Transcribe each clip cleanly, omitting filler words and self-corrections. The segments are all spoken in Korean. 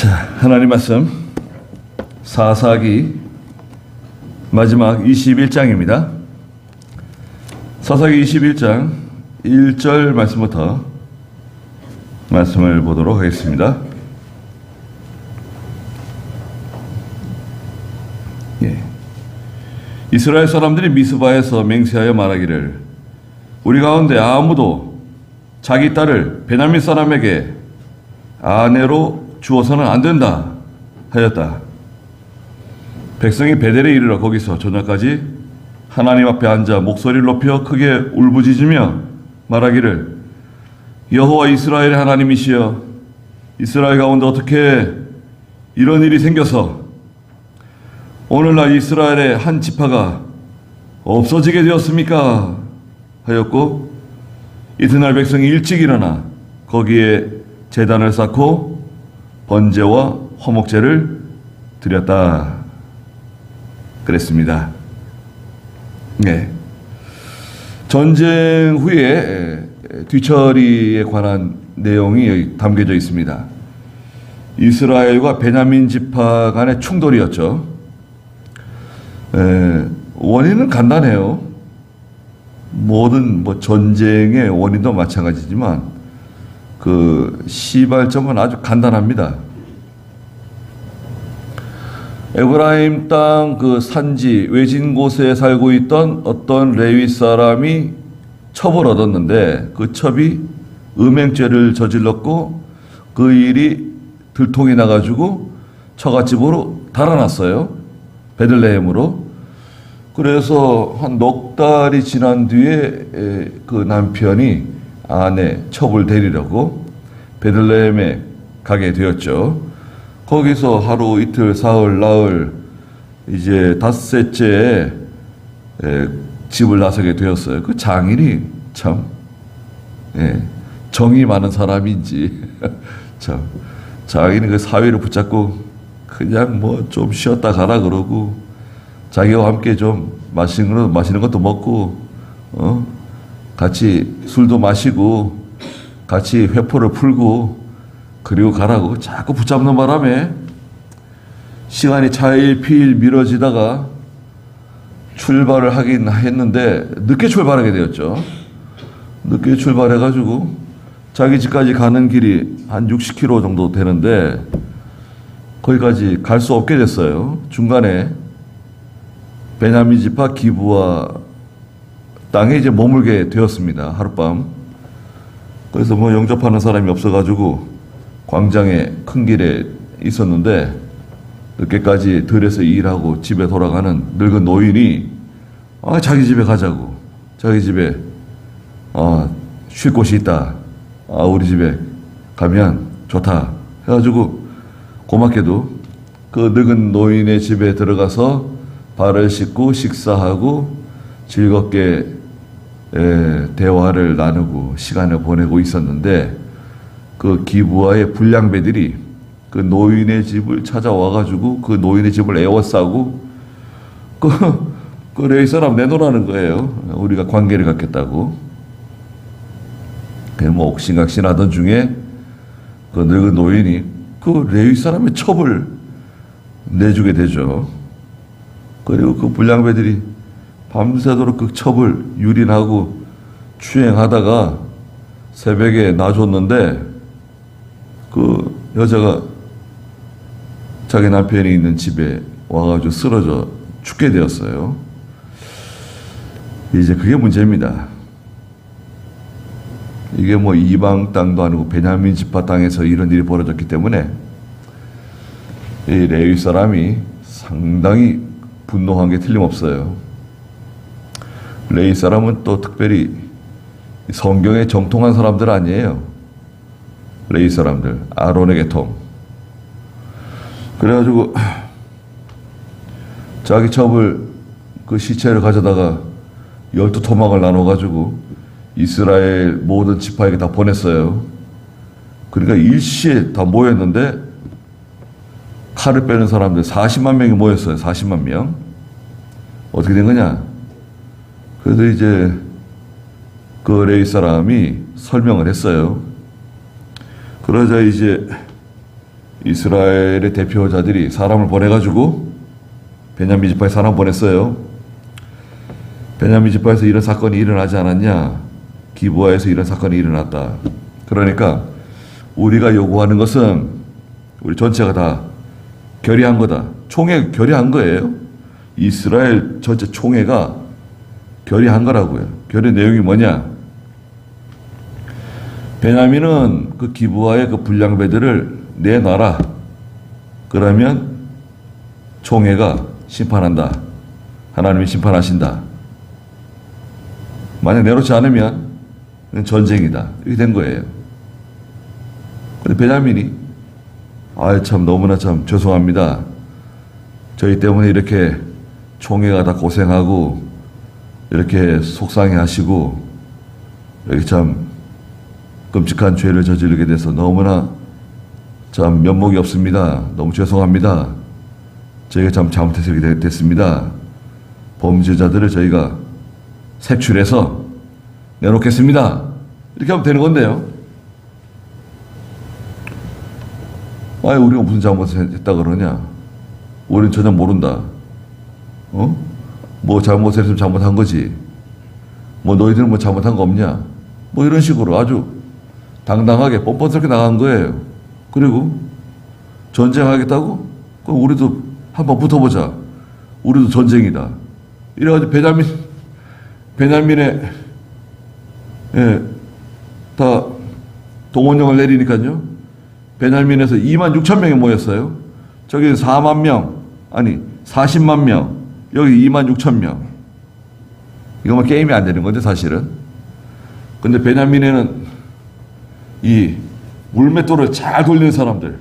자, 하나님 말씀 사사기 마지막 21장입니다. 사사기 21장 1절 말씀부터 말씀을 보도록 하겠습니다. 이스라엘 사람들이 미스바에서 맹세하여 말하기를 우리 가운데 아무도 자기 딸을 베냐민 사람에게 아내로 주어서는 안 된다 하였다. 백성이 베델에 이르러 거기서 저녁까지 하나님 앞에 앉아 목소리를 높여 크게 울부짖으며 말하기를 여호와 이스라엘의 하나님이시여 이스라엘 가운데 어떻게 이런 일이 생겨서 오늘날 이스라엘의 한 지파가 없어지게 되었습니까? 하였고 이튿날 백성이 일찍 일어나 거기에 제단을 쌓고 번제와 화목제를 드렸다. 그랬습니다. 네. 전쟁 후에 뒤처리에 관한 내용이 여기 담겨져 있습니다. 이스라엘과 베냐민 지파 간의 충돌이었죠. 원인은 간단해요. 모든 전쟁의 원인도 마찬가지지만 그 시발점은 아주 간단합니다. 에브라임 땅 그 산지 외진 곳에 살고 있던 어떤 레위 사람이 첩을 얻었는데 그 첩이 음행죄를 저질렀고 그 일이 들통이 나가지고 처갓집으로 달아났어요. 베들레헴으로. 그래서 한 넉 달이 지난 뒤에 그 남편이 아내 첩을 데리려고 베들레헴에 가게 되었죠. 거기서 하루 이틀 사흘 나흘 이제 닷새째에 집을 나서게 되었어요. 그 장인이 참 정이 많은 사람인지 참 장인이 그 사위를 붙잡고 그냥 좀 쉬었다 가라 그러고 자기와 함께 좀 맛있는 것도 먹고 같이 술도 마시고 같이 회포를 풀고 그리고 가라고 자꾸 붙잡는 바람에 시간이 차일피일 미뤄지다가 출발을 하긴 했는데 늦게 출발하게 되었죠. 늦게 출발해가지고 자기 집까지 가는 길이 한 60km 정도 되는데 거기까지 갈 수 없게 됐어요. 중간에 베냐민 지파 기브아 땅에 이제 머물게 되었습니다. 하룻밤. 그래서 영접하는 사람이 없어가지고 광장에 큰 길에 있었는데 늦게까지 들에서 일하고 집에 돌아가는 늙은 노인이 자기 집에 가자고. 자기 집에 쉴 곳이 있다. 우리 집에 가면 좋다. 해가지고 고맙게도 그 늙은 노인의 집에 들어가서 발을 씻고 식사하고 즐겁게 대화를 나누고 시간을 보내고 있었는데 그 기브아의 불량배들이 그 노인의 집을 찾아와가지고 그 노인의 집을 에워싸고 그 레위 사람 내놓으라는 거예요. 우리가 관계를 갖겠다고. 옥신각신하던 중에 그 늙은 노인이 그 레위 사람의 첩을 내주게 되죠. 그리고 그 불량배들이 밤새도록 그 첩을 유린하고 추행하다가 새벽에 놔줬는데 그 여자가 자기 남편이 있는 집에 와가지고 쓰러져 죽게 되었어요. 이제 그게 문제입니다. 이게 이방 땅도 아니고 베냐민 지파 땅에서 이런 일이 벌어졌기 때문에 이 레위 사람이 상당히 분노한 게 틀림없어요. 레위 사람은 또 특별히 성경에 정통한 사람들 아니에요. 레위 사람들, 아론의 계통. 그래가지고 자기 첩을 그 시체를 가져다가 12토막을 나눠가지고 이스라엘 모든 지파에게 다 보냈어요. 그러니까 일시에 다 모였는데 칼을 빼는 사람들 40만 명이 모였어요. 40만 명. 어떻게 된 거냐? 그래서 이제 그 레위 사람이 설명을 했어요. 그러자 이제 이스라엘의 대표자들이 사람을 보내가지고 베냐민 지파에 사람 보냈어요. 베냐민 지파에서 이런 사건이 일어나지 않았냐? 기브아에서 이런 사건이 일어났다. 그러니까 우리가 요구하는 것은 우리 전체가 다 결의한 거다. 총회 결의한 거예요. 이스라엘 전체 총회가 결의한 거라고요. 결의 내용이 뭐냐? 베냐민은 그 기브아의 그 불량배들을 내놔라. 그러면 총회가 심판한다. 하나님이 심판하신다. 만약 내놓지 않으면 전쟁이다. 이렇게 된 거예요. 근데 베냐민이 참 너무나 참 죄송합니다. 저희 때문에 이렇게 총회가 다 고생하고 이렇게 속상해 하시고 이렇게 참 끔찍한 죄를 저지르게 돼서 너무나 참 면목이 없습니다. 너무 죄송합니다. 저희가 참 잘못해서 이렇게 됐습니다. 범죄자들을 저희가 색출해서 내놓겠습니다. 이렇게 하면 되는 건데요. 우리가 무슨 잘못을 했다 그러냐? 우리는 전혀 모른다. 뭐 잘못했으면 잘못한 거지. 뭐 너희들은 뭐 잘못한 거 없냐? 뭐 이런 식으로 아주 당당하게 뻔뻔스럽게 나간 거예요. 그리고 전쟁하겠다고? 그럼 우리도 한번 붙어보자. 우리도 전쟁이다. 이래가지고 베냐민의 다 동원령을 내리니까요. 베냐민에서 2만 6천 명이 모였어요. 저기 4만 명, 아니 40만 명, 여기 2만 6천 명. 이거만 게임이 안 되는 건데 사실은. 근데 베냐민에는 이 물맷돌을 잘 돌리는 사람들,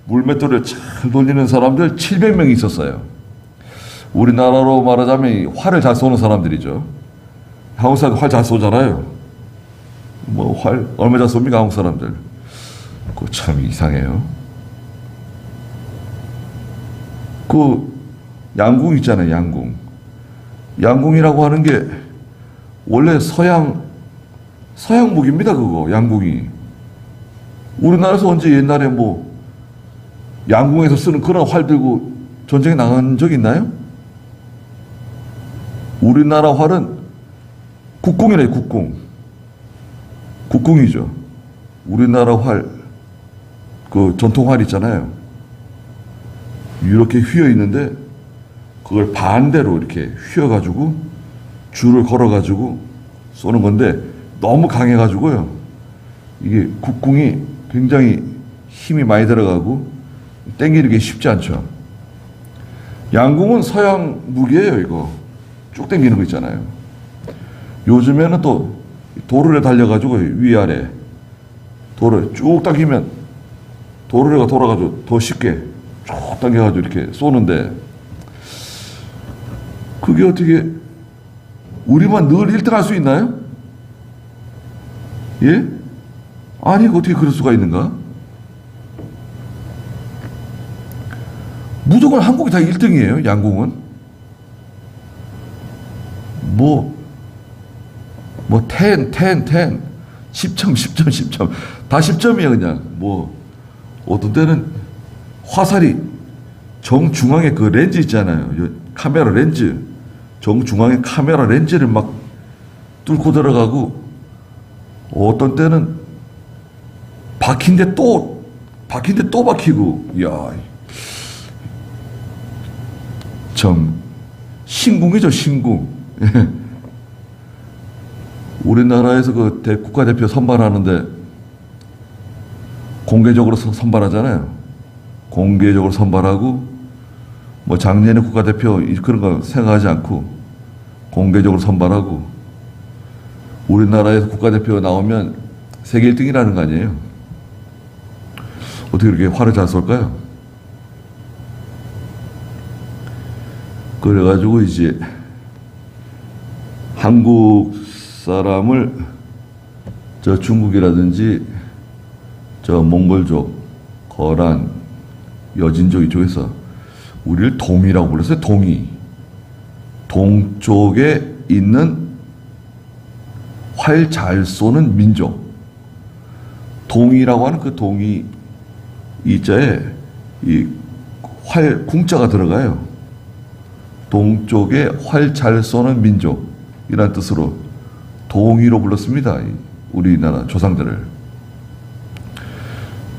700명이 있었어요. 우리나라로 말하자면 활을 잘 쏘는 사람들이죠. 한국 사람들 활 잘 쏘잖아요. 뭐 활 얼마 잘 쏩니까 한국 사람들. 그거 참 이상해요. 그 양궁 있잖아요. 양궁이라고 하는 게 원래 서양 무기입니다. 그거 양궁이. 우리나라에서 언제 옛날에 뭐 양궁에서 쓰는 그런 활 들고 전쟁에 나간 적 있나요? 우리나라 활은 국궁이래요. 국궁이죠. 우리나라 활, 그 전통 활 있잖아요. 이렇게 휘어 있는데 그걸 반대로 이렇게 휘어가지고 줄을 걸어가지고 쏘는 건데 너무 강해가지고요. 이게 국궁이 굉장히 힘이 많이 들어가고 땡기는 쉽지 않죠. 양궁은 서양 무기예요. 이거 쭉 당기는 거 있잖아요. 요즘에는 또 도르래 달려가지고 위아래 도르래 쭉 당기면 도르래가 돌아가지고 더 쉽게 쭉 당겨가지고 이렇게 쏘는데 그게 어떻게 우리만 늘 1등 할 수 있나요? 예? 아니 어떻게 그럴 수가 있는가? 무조건 한국이 다 1등이에요. 양궁은. 뭐 10, 10점, 10점. 다 10점이에요, 그냥. 뭐, 어떤 때는 화살이 정중앙에 그 렌즈 있잖아요. 카메라 렌즈. 정중앙에 카메라 렌즈를 막 뚫고 들어가고, 어떤 때는 박힌데 또 박히고, 이야. 참, 신궁이죠, 신궁. 우리나라에서 그 국가대표 선발하는데 공개적으로 선발하잖아요. 공개적으로 선발하고 뭐 작년에 국가대표 그런 거 생각하지 않고 공개적으로 선발하고 우리나라에서 국가대표가 나오면 세계 1등이라는 거 아니에요. 어떻게 그렇게 활을 잘 쏠까요? 그래가지고 이제 한국 사람을 저 중국이라든지 저 몽골족, 거란, 여진족 이쪽에서 우리를 동이라고 불렀어요. 동이. 동쪽에 있는 활 잘 쏘는 민족. 동이라고 하는 그 동이 이자에 이 활 궁자가 들어가요. 동쪽에 활 잘 쏘는 민족이란 뜻으로 동이로 불렀습니다. 우리나라 조상들을.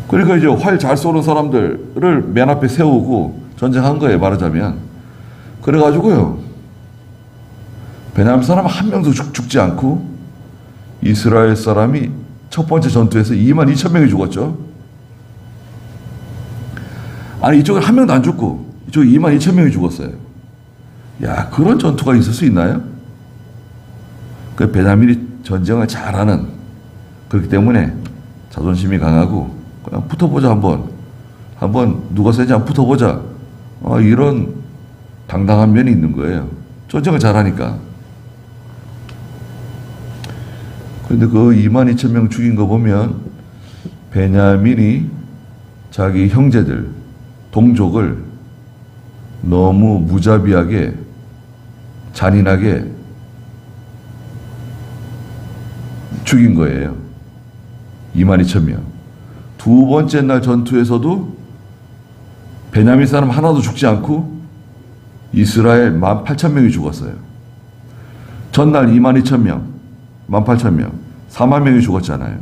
그러니까 이제 활 잘 쏘는 사람들을 맨 앞에 세우고 전쟁한 거예요, 말하자면. 그래가지고요, 베냐민 사람 한 명도 죽지 않고 이스라엘 사람이 첫 번째 전투에서 2만 2천 명이 죽었죠. 아니, 이쪽은 한 명도 안 죽고 이쪽에 2만 2천 명이 죽었어요. 야, 그런 전투가 있을 수 있나요? 그 베냐민이 전쟁을 잘하는, 그렇기 때문에 자존심이 강하고 그냥 붙어보자, 한번 누가 세지 한번 붙어보자, 이런 당당한 면이 있는 거예요. 전쟁을 잘하니까. 그런데 그 2만 2천 명 죽인 거 보면 베냐민이 자기 형제들, 동족을 너무 무자비하게, 잔인하게 죽인 거예요. 2만 2천 명. 두 번째 날 전투에서도 베냐민 사람 하나도 죽지 않고 이스라엘 1만 8천 명이 죽었어요. 전날 2만 2천 명, 1만 8천 명, 4만 명이 죽었잖아요.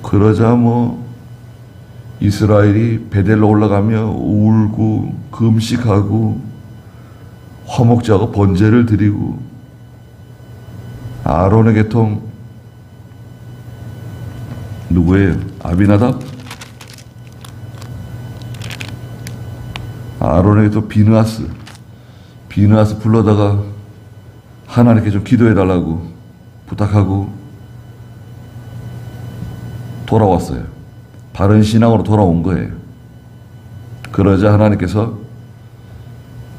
그러자 이스라엘이 베델로 올라가며 울고 금식하고 화목제하고 번제를 드리고, 아론의 계통 누구예요? 아비나답? 아론의 계통 비느하스 불러다가 하나님께 좀 기도해달라고 부탁하고 돌아왔어요. 바른 신앙으로 돌아온 거예요. 그러자 하나님께서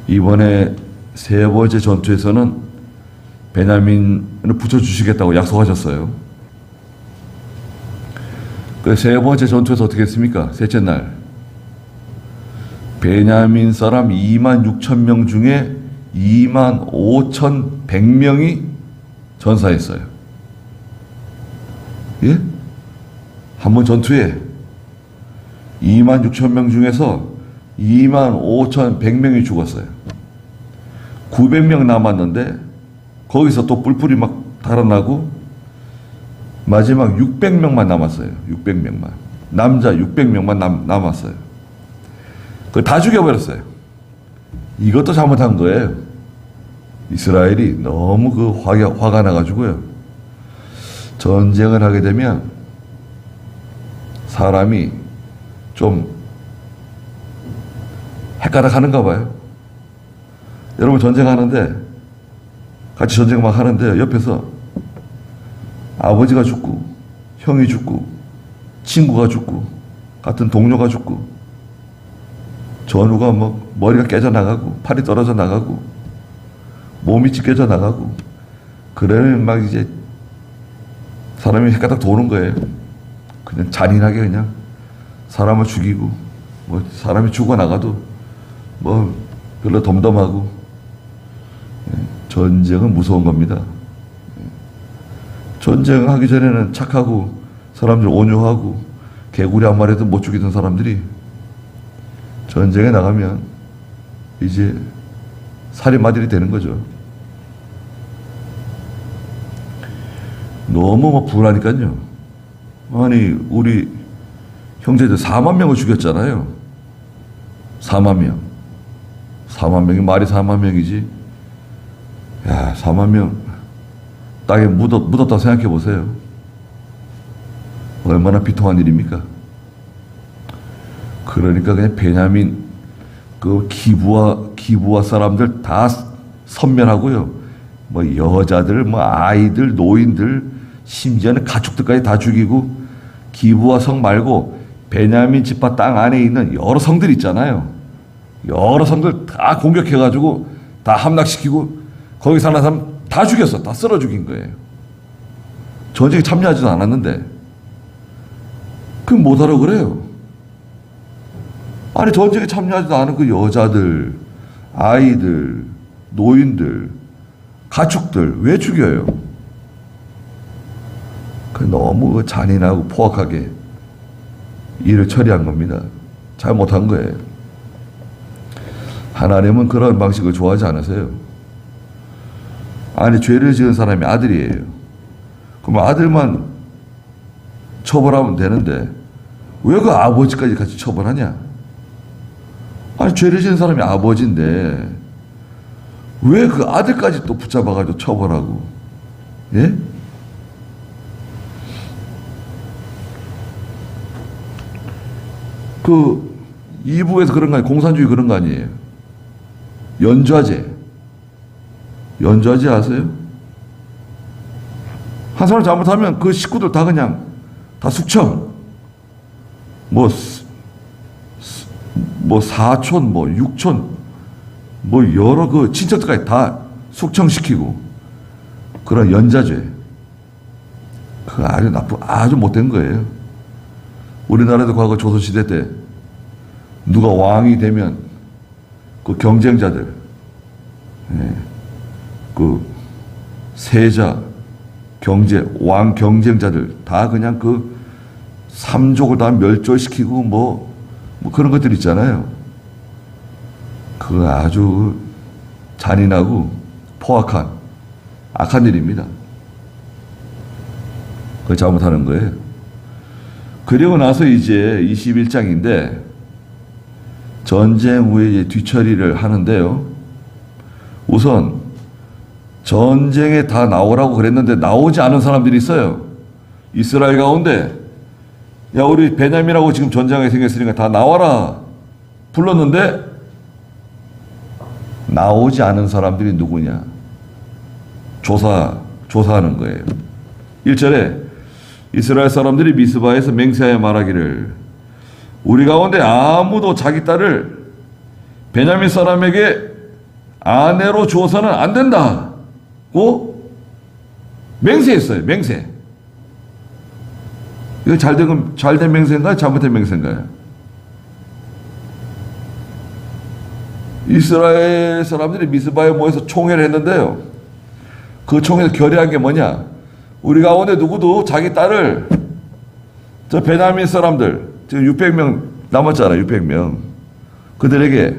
이번에 세 번째 전투에서는 베냐민을 붙여주시겠다고 약속하셨어요. 그 세 번째 전투에서 어떻게 했습니까? 셋째 날 베냐민 사람 2만 6천 명 중에 2만 5천 100명이 전사했어요. 예? 한 번 전투에 2만 6천 명 중에서 2만 5천 100명이 죽었어요. 900명 남았는데 거기서 또 뿔뿔이 막 달아나고 마지막 600명만 남았어요. 600명만. 남자 600명만 남았어요. 그걸 다 죽여버렸어요. 이것도 잘못한 거예요. 이스라엘이 너무 화가 나가지고요. 전쟁을 하게 되면 사람이 좀 헷가닥 하는가 봐요. 여러분 전쟁하는데, 같이 전쟁 막 하는데 옆에서 아버지가 죽고 형이 죽고 친구가 죽고 같은 동료가 죽고 전우가 머리가 깨져나가고 팔이 떨어져 나가고 몸이 찢겨져 나가고, 그러면 막 이제 사람이 헷가닥 도는 거예요. 그냥 잔인하게 그냥 사람을 죽이고, 사람이 죽어나가도 별로 덤덤하고. 전쟁은 무서운 겁니다. 전쟁하기 전에는 착하고 사람들 온유하고 개구리 한 마리도 못 죽이던 사람들이 전쟁에 나가면 이제 살인마들이 되는 거죠. 너무 불안하니까요. 아니, 우리 형제들 4만 명을 죽였잖아요. 4만 명. 4만 명이 말이 4만 명이지. 야, 4만 명 땅에 묻었다고 생각해 보세요. 얼마나 비통한 일입니까? 그러니까 그냥 베냐민 기부와 사람들 다 섬멸하고요. 여자들, 아이들, 노인들, 심지어는 가축들까지 다 죽이고, 기부와 성 말고 베냐민 지파 땅 안에 있는 여러 성들 있잖아요. 여러 성들 다 공격해가지고 다 함락시키고 거기 사는 사람 다 죽였어. 다 쓸어 죽인 거예요. 전쟁에 참여하지도 않았는데. 그럼 뭐하러 그래요? 아니, 전쟁에 참여하지도 않은 그 여자들, 아이들, 노인들, 가축들 왜 죽여요? 너무 잔인하고 포악하게 일을 처리한 겁니다. 잘못한 거예요. 하나님은 그런 방식을 좋아하지 않으세요. 아니, 죄를 지은 사람이 아들이에요. 그럼 아들만 처벌하면 되는데 왜 그 아버지까지 같이 처벌하냐? 아니, 죄를 지은 사람이 아버지인데 왜 그 아들까지 또 붙잡아가지고 처벌하고? 예? 그 이북에서 그런 거 아니에요? 공산주의 그런 거 아니에요? 연좌제. 연좌제 아세요? 한 사람 잘못하면 그 식구들 다 그냥 다 숙청. 뭐 사촌, 뭐 육촌, 뭐 여러 그 친척들까지 다 숙청시키고 그런 연좌제. 그거 아주 아주 못된 거예요. 우리나라도 과거 조선시대 때 누가 왕이 되면 그 경쟁자들, 그 세자, 왕 경쟁자들 다 그냥 그 삼족을 다 멸절시키고 뭐 그런 것들 있잖아요. 그거 아주 잔인하고 포악한 악한 일입니다. 그걸 잘못하는 거예요. 그리고 나서 이제 21장인데 전쟁 후에 이제 뒤처리를 하는데요. 우선 전쟁에 다 나오라고 그랬는데 나오지 않은 사람들이 있어요. 이스라엘 가운데 야, 우리 베냐민하고 지금 전쟁이 생겼으니까 다 나와라 불렀는데 나오지 않은 사람들이 누구냐? 조사하는 거예요. 1절에 이스라엘 사람들이 미스바에서 맹세하여 말하기를 우리 가운데 아무도 자기 딸을 베냐민 사람에게 아내로 주어서는 안 된다고 맹세했어요. 맹세. 이거 잘된 맹세인가요? 잘못된 맹세인가요? 이스라엘 사람들이 미스바에 모여서 총회를 했는데요. 그 총회에서 결의한 게 뭐냐? 우리 가운데 누구도 자기 딸을 저 베냐민 사람들 지금 600명 남았잖아요. 600명. 그들에게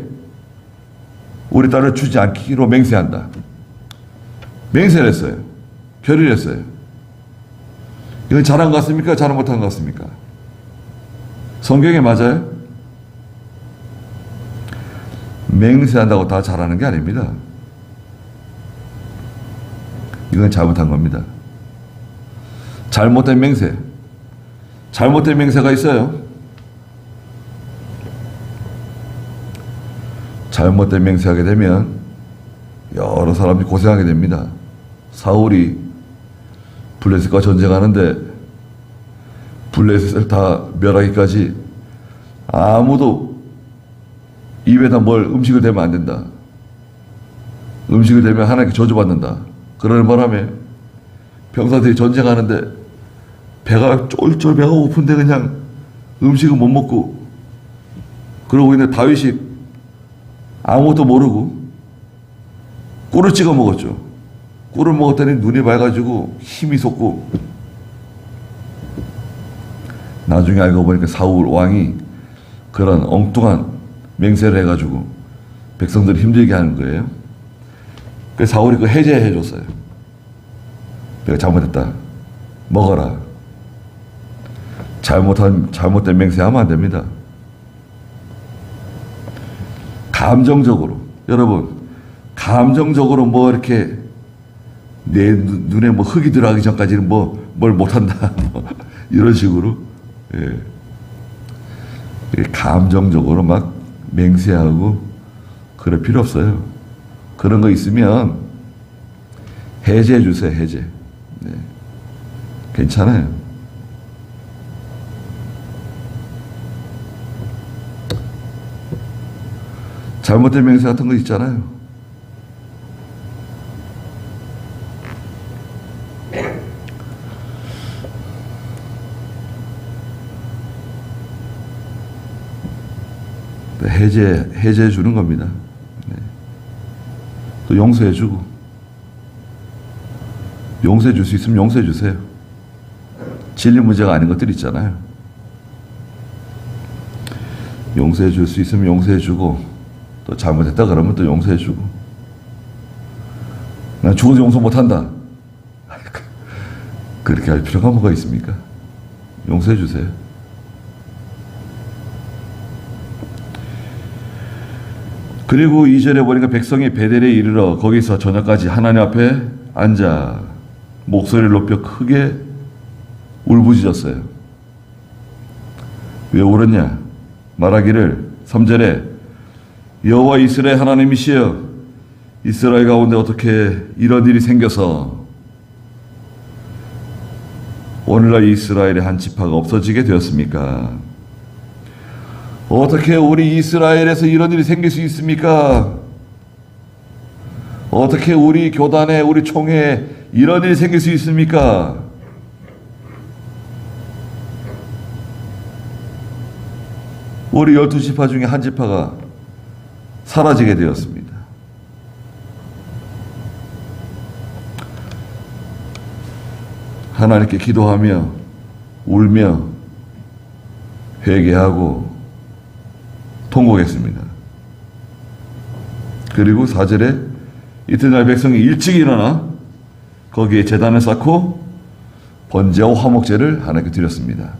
우리 딸을 주지 않기로 맹세한다. 맹세를 했어요. 결의를 했어요. 이건 잘한 것 같습니까? 잘한 못한 것 같습니까? 성경에 맞아요? 맹세한다고 다 잘하는 게 아닙니다. 이건 잘못한 겁니다. 잘못된 맹세. 잘못된 맹세가 있어요. 잘못된 맹세하게 되면 여러 사람이 고생하게 됩니다. 사울이 블레셋과 전쟁하는데 블레셋을 다 멸하기까지 아무도 입에다 음식을 대면 안 된다. 음식을 대면 하나님께 저주받는다. 그러는 바람에 병사들이 전쟁하는데 배가 쫄쫄 배가 고픈데 그냥 음식은 못 먹고 그러고 있는데 다윗이 아무것도 모르고 꿀을 찍어 먹었죠. 꿀을 먹었더니 눈이 밝아지고 힘이 솟고 나중에 알고 보니까 사울 왕이 그런 엉뚱한 맹세를 해가지고 백성들을 힘들게 하는 거예요. 그래서 사울이 그 해제해 줬어요. 내가 잘못했다. 먹어라. 잘못된 맹세하면 안 됩니다. 감정적으로 여러분 감정적으로 뭐 이렇게 내 눈에 뭐 흙이 들어가기 전까지는 뭘 못한다 이런 식으로 감정적으로 막 맹세하고 그럴 필요 없어요. 그런 거 있으면 해제해 주세요. 해제. 네. 괜찮아요. 잘못된 맹세 같은 거 있잖아요. 해제해 주는 겁니다. 네. 또 용서해 주고. 용서해 줄 수 있으면 용서해 주세요. 진리 문제가 아닌 것들 있잖아요. 용서해 줄 수 있으면 용서해 주고, 또 잘못했다 그러면 또 용서해 주고. 난 죽어도 용서 못 한다. 그렇게 할 필요가 뭐가 있습니까? 용서해 주세요. 그리고 2절에 보니까 백성이 베델에 이르러 거기서 저녁까지 하나님 앞에 앉아 목소리를 높여 크게 울부짖었어요. 왜 울었냐? 말하기를 3절에 여호와 이스라엘 하나님이시여, 이스라엘 가운데 어떻게 이런 일이 생겨서 오늘날 이스라엘의 한 지파가 없어지게 되었습니까? 어떻게 우리 이스라엘에서 이런 일이 생길 수 있습니까? 어떻게 우리 교단에, 우리 총회에 이런 일이 생길 수 있습니까? 우리 12지파 중에 한 지파가 사라지게 되었습니다. 하나님께 기도하며 울며 회개하고 통곡했습니다. 그리고 4절에 이튿날 백성이 일찍 일어나 거기에 제단을 쌓고 번제와 화목제를 하나님께 드렸습니다.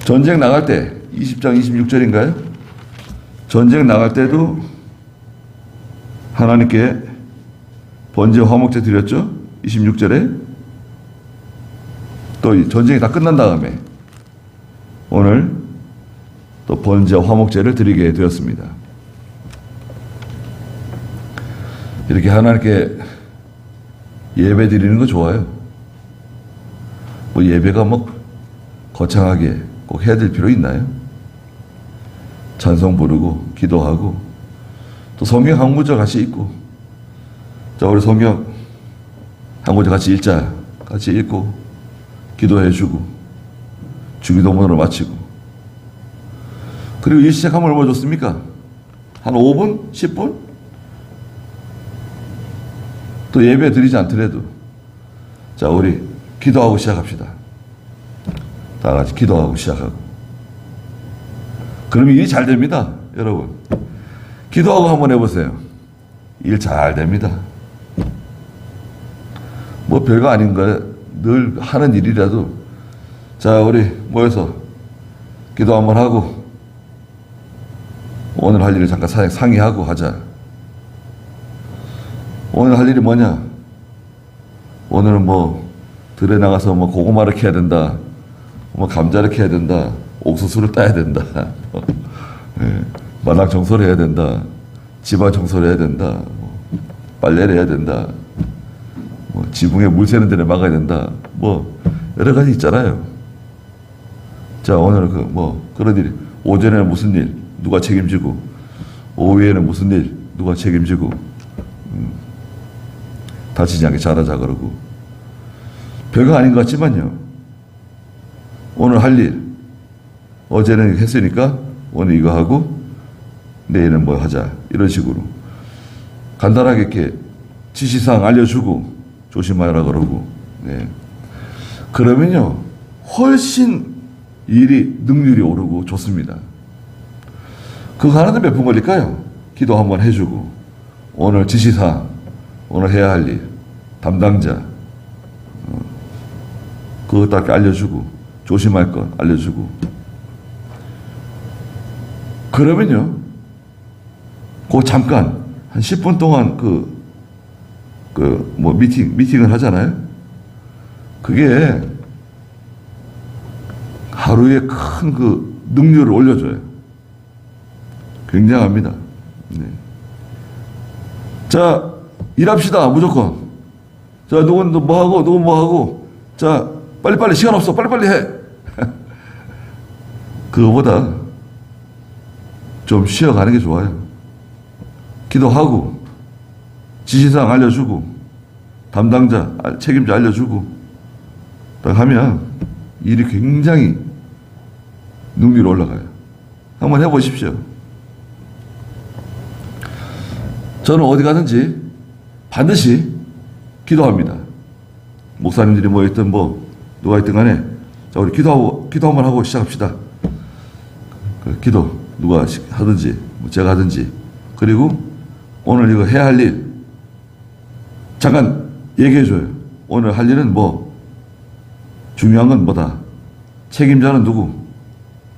전쟁 나갈 때 20장 26절인가요? 전쟁 나갈 때도 하나님께 번제와 화목제 드렸죠? 26절에 또 전쟁이 다 끝난 다음에 오늘 또 번제와 화목제를 드리게 되었습니다. 이렇게 하나님께 예배 드리는 거 좋아요. 뭐 예배가 뭐 거창하게 꼭 해야 될 필요 있나요? 찬송 부르고 기도하고 또 성경 한 구절 같이 읽고, 자 우리 성경 한 구절 같이 읽자, 같이 읽고 기도해주고 주기도문으로 마치고, 그리고 일 시작하면 얼마 좋습니까? 한 5분? 10분? 또 예배 드리지 않더라도 자 우리 기도하고 시작합시다. 다 같이 기도하고 시작하고, 그러면 일이 잘 됩니다. 여러분 기도하고 한번 해보세요. 일 잘 됩니다. 뭐 별거 아닌 거예요. 늘 하는 일이라도 자 우리 모여서 기도 한번 하고 오늘 할 일을 잠깐 상의하고 하자. 오늘 할 일이 뭐냐? 오늘은 뭐 들에 나가서 뭐 고구마를 캐야 된다, 뭐 감자를 캐야 된다, 옥수수를 따야 된다, 예, 마당 청소를 해야 된다, 집안 청소를 해야 된다, 빨래를 해야 된다, 뭐 지붕에 물 새는 데를 막아야 된다, 뭐 여러 가지 있잖아요. 자 오늘 그 뭐 그런 일, 오전에는 무슨 일 누가 책임지고, 오후에는 무슨 일 누가 책임지고, 다치지 않게 잘하자 그러고, 별거 아닌 것 같지만요. 오늘 할 일, 어제는 했으니까 오늘 이거 하고 내일은 뭐 하자, 이런 식으로 간단하게 이렇게 지시사항 알려주고 조심하라 그러고, 네. 그러면요 훨씬 일이 능률이 오르고 좋습니다. 그거 하는데 몇 분 걸릴까요? 기도 한번 해주고, 오늘 지시사항, 오늘 해야 할 일, 담당자 그거 딱 알려주고, 조심할 건 알려주고, 그러면요 그 잠깐 한 10분 동안 뭐 미팅을 하잖아요. 그게 하루에 큰 그 능률을 올려줘요. 굉장합니다. 네. 자 일합시다 무조건. 자 누군 뭐 하고 누군 뭐 하고, 자 빨리빨리 시간 없어 빨리빨리 해. 그거보다 좀 쉬어가는 게 좋아요. 기도하고 지시사항 알려주고 담당자 책임자 알려주고 딱 하면 일이 굉장히 능률이 올라가요. 한번 해보십시오. 저는 어디 가든지 반드시 기도합니다. 목사님들이 뭐 있든 뭐 누가 있든 간에 자 우리 기도 한번 하고 시작합시다. 그 기도 누가 하든지 뭐 제가 하든지, 그리고 오늘 이거 해야 할 일 잠깐 얘기해줘요. 오늘 할 일은 뭐, 중요한 건 뭐다, 책임자는 누구,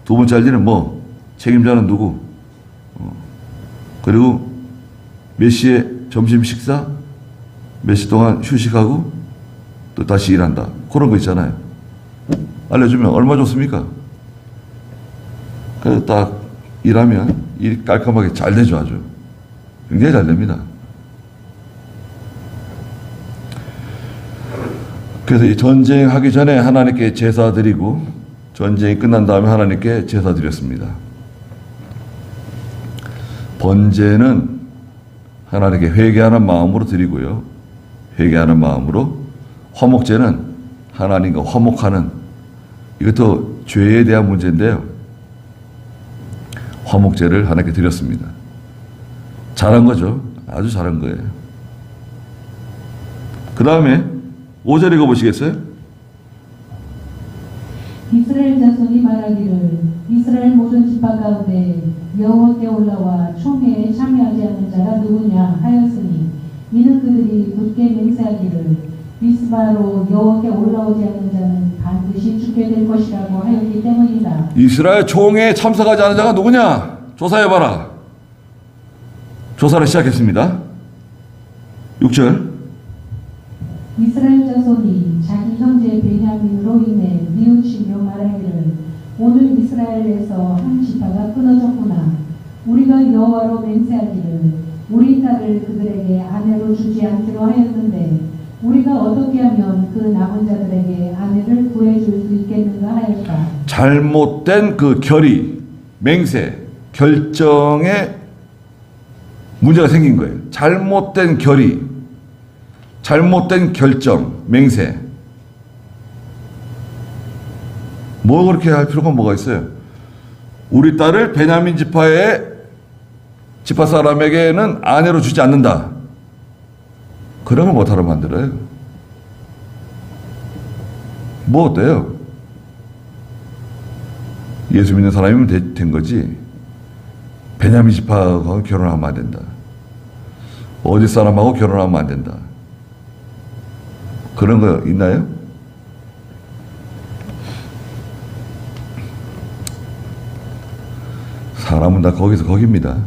두 번째 할 일은 뭐, 책임자는 누구, 그리고 몇 시에 점심 식사, 몇 시 동안 휴식하고 또 다시 일한다, 그런 거 있잖아요. 알려주면 얼마 좋습니까? 그래서 딱 일하면 일 깔끔하게 잘 되죠. 아주 굉장히 잘 됩니다. 그래서 이 전쟁하기 전에 하나님께 제사 드리고, 전쟁이 끝난 다음에 하나님께 제사 드렸습니다. 번제는 하나님께 회개하는 마음으로 드리고요. 회개하는 마음으로. 화목제는 하나님과 화목하는, 이것도 죄에 대한 문제인데요. 화목제를 하나님께 드렸습니다. 잘한 거죠. 아주 잘한 거예요. 그 다음에 5절 읽어보시겠어요? 이스라엘 자손이 말하기를 이스라엘 모든 지파 가운데 여호와께 올라와 총회에 참여하지 않는 자가 누구냐 하였으니, 이는 그들이 굳게 맹세하기를 미스바로 여호와께 올라오지 않는 자는 반드시 죽게 될 것이라고 하였기 때문이다. 이스라엘 총회에 참석하지 않은 자가 누구냐? 조사해봐라. 조사를 시작했습니다. 6절. 이스라엘 자손이 자기 형제 베냐민으로 인해 뉘우치며 말하기를 오늘 이스라엘에서 한 지파가 끊어졌구나. 우리가 여호와로 맹세하기를 우리 딸을 그들에게 아내로 주지 않기로 하였는데 우리가 어떻게 하면 그 남은 자들에게 아내를 구해줄 수 있겠는가 하였다. 잘못된 그 결의, 맹세, 결정에 문제가 생긴 거예요. 잘못된 결의, 잘못된 결정, 맹세. 뭐 그렇게 할 필요가 뭐가 있어요? 우리 딸을 베냐민 지파 사람에게는 아내로 주지 않는다. 그러면 못하러 만들어요. 뭐 어때요? 예수 믿는 사람이면 된 거지. 베냐민 지파하고 결혼하면 안 된다. 어디 사람하고 결혼하면 안 된다. 그런 거 있나요? 사람은 다 거기서 거기입니다.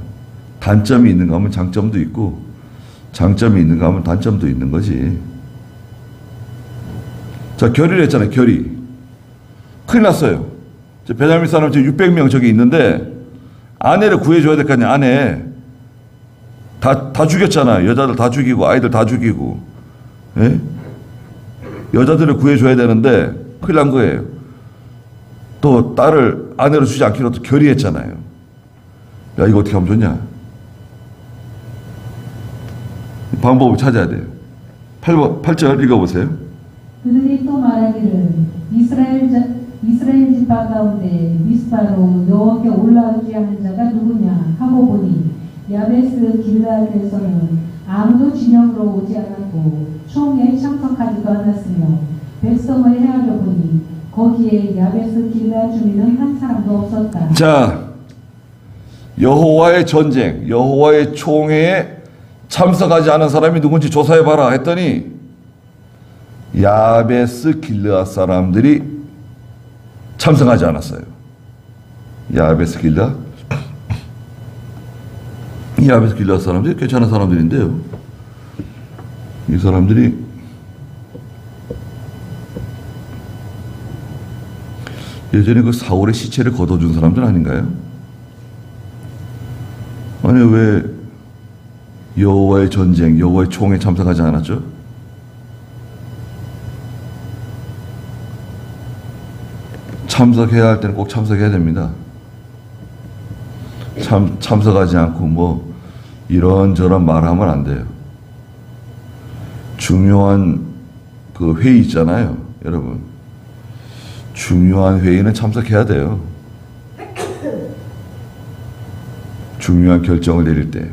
단점이 있는가 하면 장점도 있고, 장점이 있는가 하면 단점도 있는 거지. 자, 결의를 했잖아요. 결의. 큰일 났어요. 베냐민 사람 지금 600명 저기 있는데 아내를 구해줘야 될 거 아니야. 아내 다 죽였잖아요. 여자들 다 죽이고 아이들 다 죽이고, 예? 여자들을 구해줘야 되는데 큰일 난 거예요. 또 딸을 아내로 주지 않기로 또 결의했잖아요. 야, 이거 어떻게 하면 좋냐? 방법을 찾아야 돼요. 8절 읽어보세요. 그들이 또 말하기를 이스라엘 지파 가운데 미스바로 여호와께 올라오지 않은 자가 누구냐 하고 보니 야베스 길르앗에서는 아무도 진영으로 오지 않았고 총회에 참석하지도 않았으며 백성을 헤아려 보니 거기에 야베스 길르앗 주민은 한 사람도 없었다. 자, 여호와의 전쟁, 여호와의 총회에 참석하지 않은 사람이 누군지 조사해봐라 했더니 야베스 길르앗 사람들이 참석하지 않았어요. 야베스 길르앗? 이 야베스 길르앗 사람들이 괜찮은 사람들인데요. 이 사람들이 예전에 그 사울의 시체를 걷어준 사람들 아닌가요? 아니 왜 여호와의 전쟁, 여호와의 총에 참석하지 않았죠? 참석해야 할 때는 꼭 참석해야 됩니다. 참석하지 않고 뭐 이런저런 말하면 안 돼요. 중요한 그 회의 있잖아요, 여러분. 중요한 회의는 참석해야 돼요. 중요한 결정을 내릴 때.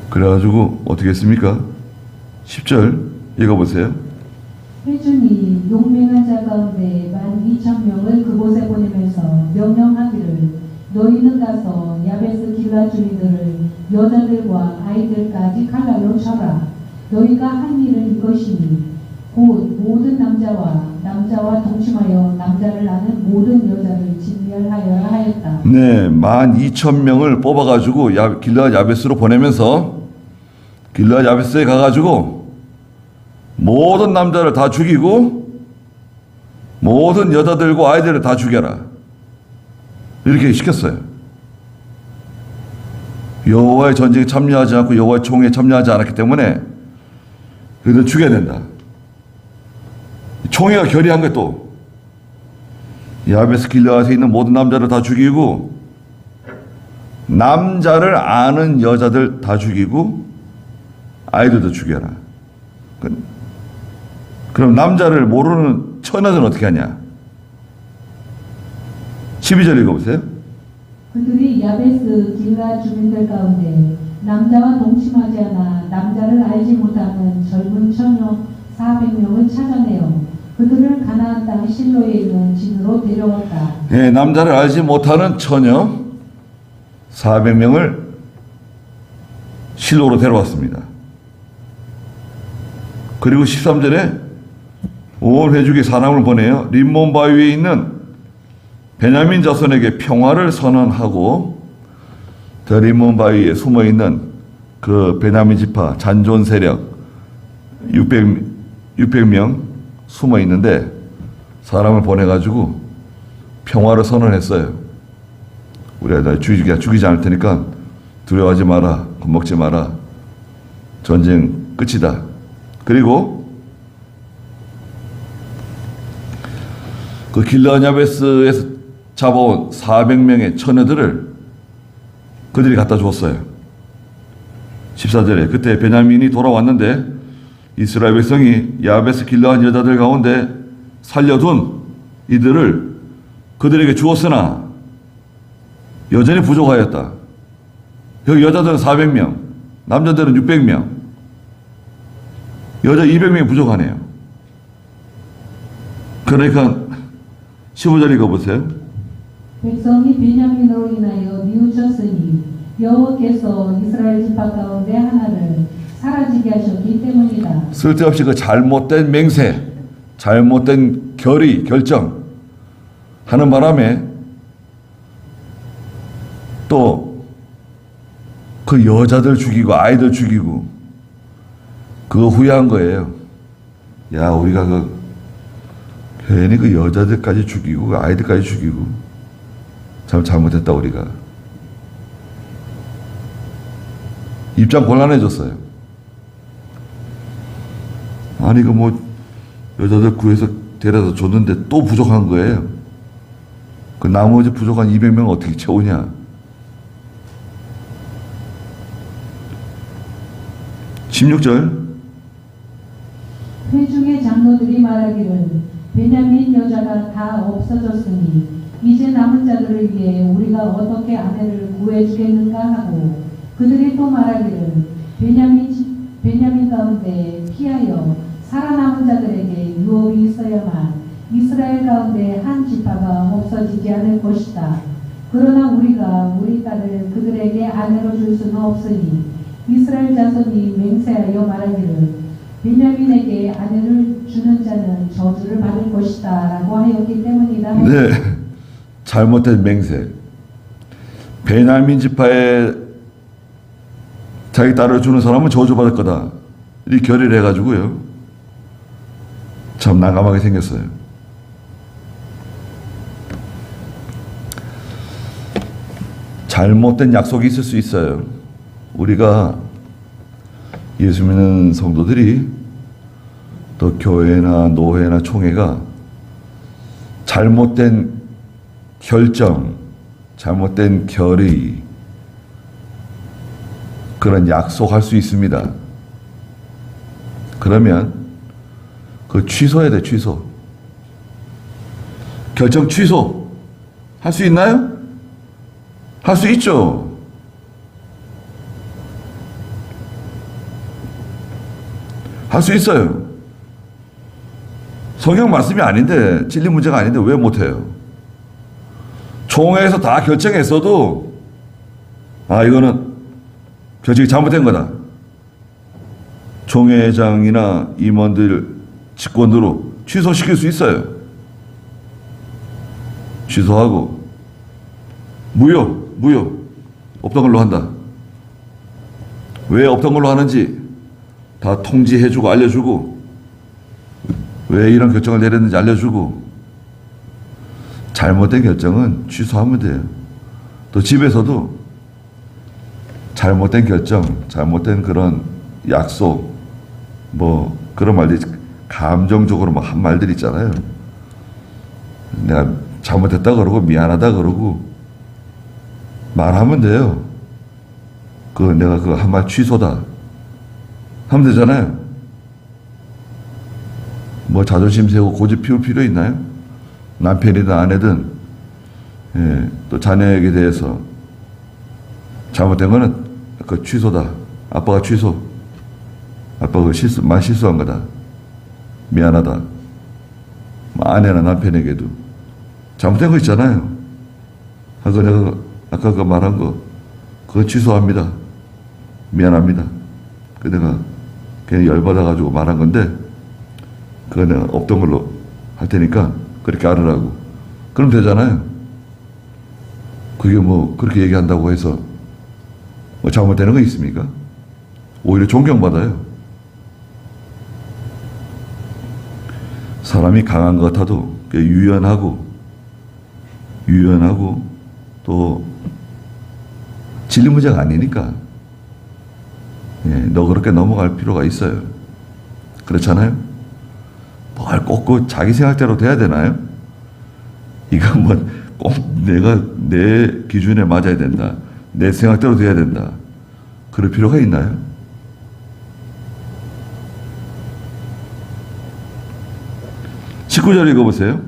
그래가지고 어떻게 했습니까? 10절 읽어보세요. 회중이 용맹한 자 가운데 12,000명을 그곳에 보내면서 명령하기를 너희는 가서 야베스 길라 주민들을 여자들과 아이들까지 칼날로 쳐라. 너희가 한 일은 이것이니 곧 모든 남자와 동침하여 남자를 낳는 모든 여자를 진멸하여라 하였다. 네, 12,000명을 뽑아가지고 길르앗 야베스로 보내면서 길르앗 야베스에 가가지고 모든 남자를 다 죽이고 모든 여자들과 아이들을 다 죽여라. 이렇게 시켰어요. 여호와의 전쟁에 참여하지 않고 여호와의 총회에 참여하지 않았기 때문에 그들을 죽여야 된다. 총회가 결의한 게 또 야베스 길르앗에 있는 모든 남자를 다 죽이고 남자를 아는 여자들 다 죽이고 아이들도 죽여라. 그럼 남자를 모르는 처녀들은 어떻게 하냐? 12절 읽어보세요. 그들이 야베스 길라 주민들 가운데 남자와 동침하지 않아 남자를 알지 못하는 젊은 처녀 400명을 찾아내어 그들을 가나안 땅 실로에 있는 진으로 데려왔다. 예, 남자를 알지 못하는 처녀 400명을 실로로 데려왔습니다. 그리고 13절에 온 회중에 사람을 보내어 림몬 바위에 있는 베냐민 자손에게 평화를 선언하고 저 림몬 바위에 숨어 있는 그 베냐민 지파 잔존 세력 600명 숨어 있는데 사람을 보내가지고 평화를 선언했어요. 우리가 죽이지 않을 테니까 두려워하지 마라, 겁먹지 마라. 전쟁 끝이다. 그리고 그 길르앗 야베스에서 잡아온 400명의 처녀들을 그들이 갖다 주었어요. 14절에 그때 베냐민이 돌아왔는데 이스라엘 백성이 야베스 길르앗 여자들 가운데 살려둔 이들을 그들에게 주었으나 여전히 부족하였다. 여기 여자들은 400명, 남자들은 600명, 여자 200명이 부족하네요. 그러니까 15절 읽어보세요. 백성이 베냐민으로 인하여 뉘우쳤으니 여호와께서 이스라엘 지파 가운데 하나를 사라지게 하셨기 때문이다. 쓸데없이 그 잘못된 맹세, 잘못된 결정 하는 바람에 또 그 여자들 죽이고 아이들 죽이고 그거 후회한 거예요. 야, 우리가 괜히 그 여자들까지 죽이고 그 아이들까지 죽이고 참 잘못했다. 우리가 입장 곤란해졌어요. 아니 그 뭐 여자들 구해서 데려다 줬는데 또 부족한 거예요. 그 나머지 부족한 200명 어떻게 채우냐? 16절 회중의 장로들이 말하기를 베냐민 여자가 다 없어졌으니 이제 남은 자들을 위해 우리가 어떻게 아내를 구해주겠는가 하고 그들이 또 말하기를 베냐민 가운데 피하여 살아남은 자들에게 유업이 있어야만 이스라엘 가운데 한 지파가 없어지지 않을 것이다. 그러나 우리가 우리 딸을 그들에게 아내로 줄 수는 없으니 이스라엘 자손이 맹세하여 말하기를 베냐민에게 아내를 주는 자는 저주를 받을 것이다 라고 하였기 때문이다. 네, 잘못된 맹세. 베냐민 지파에 자기 딸을 주는 사람은 저주받을 거다. 이 결의를 해가지고요. 참 난감하게 생겼어요. 잘못된 약속이 있을 수 있어요. 우리가 예수 믿는 성도들이 또 교회나 노회나 총회가 잘못된 결정, 잘못된 결의, 그런 약속할 수 있습니다. 그러면 그 취소해야 돼, 취소. 결정 취소. 할 수 있나요? 할 수 있죠. 할 수 있어요. 성경 말씀이 아닌데, 진리 문제가 아닌데 왜 못해요? 총회에서 다 결정했어도 이거는 결정이 잘못된 거다. 총회장이나 임원들 직권으로 취소시킬 수 있어요. 취소하고 무효 없던 걸로 한다. 왜 없던 걸로 하는지 다 통지해주고 알려주고 왜 이런 결정을 내렸는지 알려주고 잘못된 결정은 취소하면 돼요. 또 집에서도 잘못된 결정, 잘못된 그런 약속, 뭐 그런 말들이 감정적으로 막 한 말들 있잖아요. 내가 잘못했다 그러고 미안하다 그러고 말하면 돼요. 내가 그 한 말 취소다 하면 되잖아요. 뭐 자존심 세우고 고집 피울 필요 있나요? 남편이든 아내든 또 자녀에게 대해서 잘못된 거는 그 취소다. 아빠가 취소. 아빠가 말 실수한 거다. 미안하다. 아내나 남편에게도 잘못된 거 있잖아요. 내가 아까 그 말한 거 그거 취소합니다. 미안합니다. 내가 그냥 열받아가지고 말한 건데 그거 내가 없던 걸로 할 테니까 그렇게 알으라고. 그럼 되잖아요. 그게 뭐 그렇게 얘기한다고 해서 뭐 잘못되는 거 있습니까? 오히려 존경받아요. 사람이 강한 것 같아도 유연하고 또 진리 문제가 아니니까 너 그렇게 넘어갈 필요가 있어요. 그렇잖아요? 뭘 꼭 자기 생각대로 돼야 되나요? 이건 뭐 꼭 내가 내 기준에 맞아야 된다. 내 생각대로 돼야 된다. 그럴 필요가 있나요? (19절) 읽어보세요.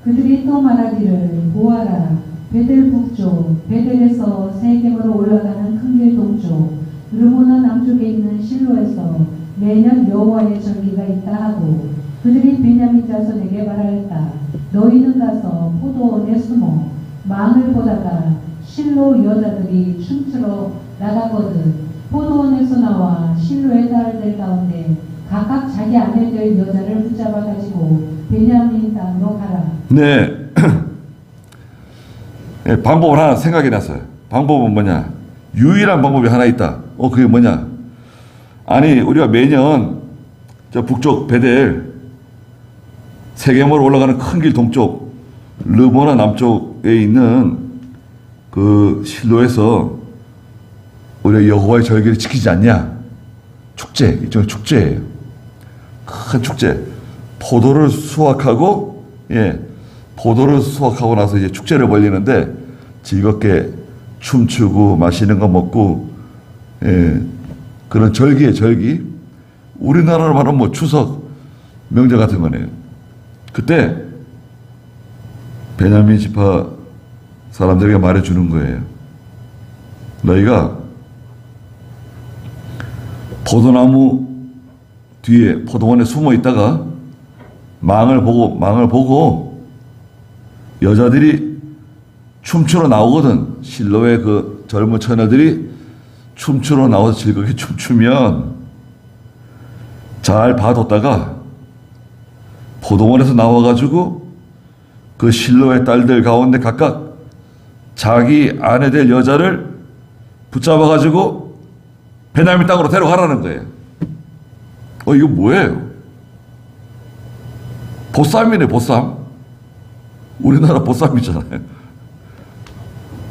그들이 또 말하기를 보아라 베델 북쪽 베델에서 세겜으로 올라가는 큰 길 동쪽 르모나 남쪽에 있는 실로에서 매년 여호와의 절기가 있다 하고 그들이 베냐민 자손에게 말하였다. 너희는 가서 포도원에 숨어 망을 보다가 실로 여자들이 춤추러 나가거든 포도원에서 나와 실로의 딸들 가운데 각각 자기 아내들 여자를 붙잡아 가지고 베냐민 땅으로 가라. 네. 방법을 하나 생각이 났어요. 방법은 뭐냐? 유일한 방법이 하나 있다. 그게 뭐냐? 아니, 우리가 매년 저 북쪽 베델 세겜으로 올라가는 큰 길 동쪽 르모나 남쪽에 있는 그 실로에서 우리가 여호와의 절기를 지키지 않냐? 축제, 일종의 축제예요. 큰 축제. 포도를 수확하고 나서 이제 축제를 벌리는데 즐겁게 춤추고 맛있는 거 먹고 그런 절기에 절기. 우리나라로 말하면 뭐 추석 명절 같은 거네요. 그때 베냐민 지파 사람들에게 말해주는 거예요. 너희가 포도나무 뒤에 포도원에 숨어 있다가 망을 보고 여자들이 춤추러 나오거든. 실로의 그 젊은 처녀들이 춤추러 나와서 즐겁게 춤추면 잘 봐뒀다가 포도원에서 나와가지고 그 실로의 딸들 가운데 각각 자기 아내 될 여자를 붙잡아가지고 베냐민 땅으로 데려가라는 거예요. 이거 뭐예요? 보쌈이네, 보쌈. 우리나라 보쌈이잖아요.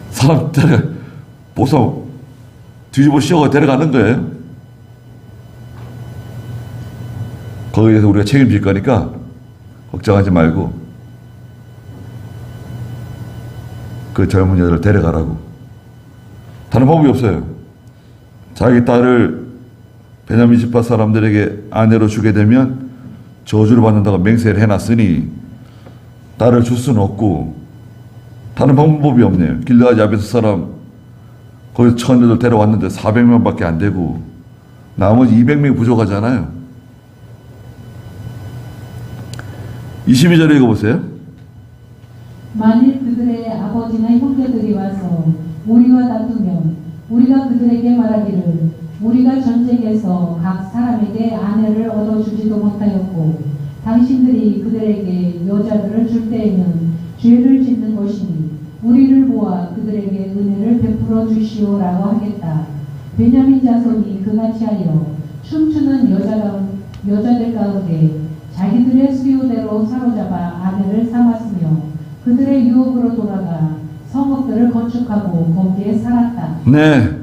사람 보쌈 뒤집어 씌워서 데려가는 거예요. 거기에서 우리가 책임질 거니까 걱정하지 말고 그 젊은 여자를 데려가라고. 다른 방법이 없어요. 자기 딸을 베냐민 지파 사람들에게 아내로 주게 되면 저주를 받는다고 맹세를 해놨으니 딸을 줄 수는 없고 다른 방법이 없네요. 길르앗 야베스 사람 거기서 처녀들 데려왔는데 400명밖에 안 되고 나머지 200명이 부족하잖아요. 22절에 읽어보세요. 만일 그들의 아버지나 형제들이 와서 우리와 다투면 우리가 그들에게 말하기를 우리가 전쟁에서 각 사람에게 아내를 얻어주지도 못하였고 당신들이 그들에게 여자들을 줄 때에는 죄를 짓는 것이니 우리를 모아 그들에게 은혜를 베풀어 주시오라고 하겠다. 베냐민 자손이 그같이 하여 춤추는 여자들 가운데 자기들의 수요대로 사로잡아 아내를 삼았으며 그들의 유업으로 돌아가 성읍들을 건축하고 거기에 살았다. 네.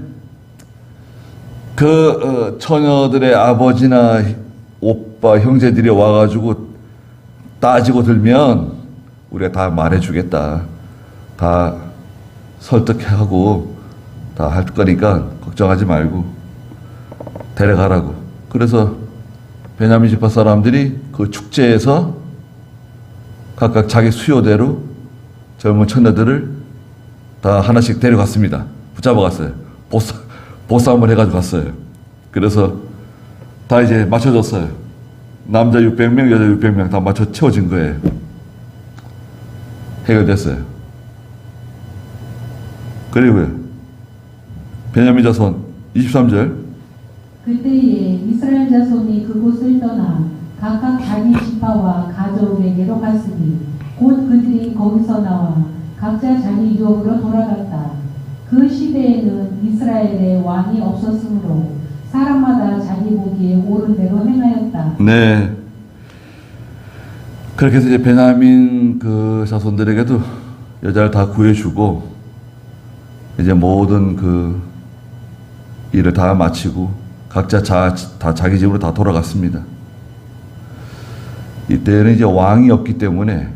처녀들의 아버지나 오빠, 형제들이 와가지고 따지고 들면 우리가 다 말해주겠다. 다 설득하고 다 할 거니까 걱정하지 말고 데려가라고. 그래서 베냐민 지파 사람들이 그 축제에서 각각 자기 수요대로 젊은 처녀들을 다 하나씩 데려갔습니다. 붙잡아갔어요. 보쌈을 해가지고 갔어요. 그래서 다 이제 맞춰졌어요. 남자 600명, 여자 600명 다 맞춰 채워진 거예요. 해결됐어요. 그리고요. 베냐민 자손 23절. 그때에 이스라엘 자손이 그곳을 떠나 각각 자기 지파와 가족에게로 갔으니 곧 그들이 거기서 나와 각자 자기 유업으로 돌아갔다. 그 시대에는 이스라엘에 왕이 없었으므로 사람마다 자기 보기에 옳은 대로 행하였다. 네. 그렇게 해서 이제 베냐민 그 자손들에게도 여자를 다 구해주고 이제 모든 그 일을 다 마치고 각자 다 자기 집으로 다 돌아갔습니다. 이때는 이제 왕이 없기 때문에